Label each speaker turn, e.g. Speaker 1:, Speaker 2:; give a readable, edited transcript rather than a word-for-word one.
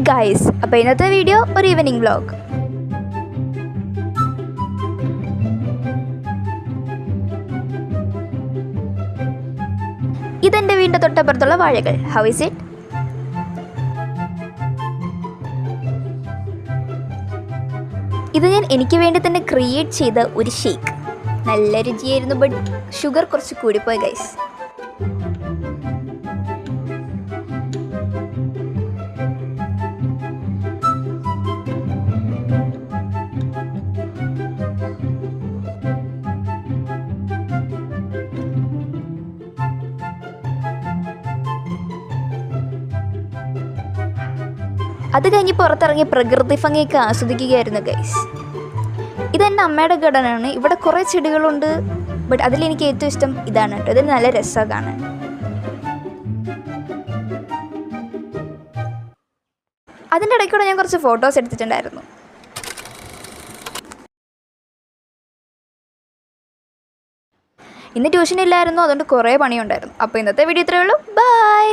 Speaker 1: Guys, അപ്പോൾ ഇന്നത്തെ video ഒരു ഈവനിങ് വ്ലോഗ്. ഇതെൻ്റെ വീടിൻ്റെ തൊട്ടപ്പുറത്തുള്ള വാഴകൾ. How is it? ഇത് ഞാൻ എനിക്ക് വേണ്ടി തന്നെ ക്രിയേറ്റ് ചെയ്ത ഒരു ഷേക്ക്. നല്ല രുചിയായിരുന്നു, ബട്ട് ഷുഗർ കുറച്ച് കൂടിപ്പോയി ഗൈസ്. അത് കഴിഞ്ഞ് പുറത്തിറങ്ങി പ്രകൃതി ഭംഗിയൊക്കെ ആസ്വദിക്കുകയായിരുന്നു ഗൈസ്. ഇതെൻ്റെ അമ്മയുടെ ഗാർഡനാണ്. ഇവിടെ കുറേ ചെടികളുണ്ട്, ബട്ട് അതിലെനിക്ക് ഏറ്റവും ഇഷ്ടം ഇതാണ് കേട്ടോ. ഇതിൽ നല്ല രസമാണ് കാണാൻ. അതിൻ്റെ ഇടയ്ക്കൂടെ ഞാൻ കുറച്ച് ഫോട്ടോസ് എടുത്തിട്ടുണ്ടായിരുന്നു. ഇന്ന് ട്യൂഷൻ ഇല്ലായിരുന്നു, അതുകൊണ്ട് കുറേ പണിയുണ്ടായിരുന്നു. അപ്പോൾ ഇന്നത്തെ വീഡിയോ ഇത്രയേ ഉള്ളൂ. ബൈ.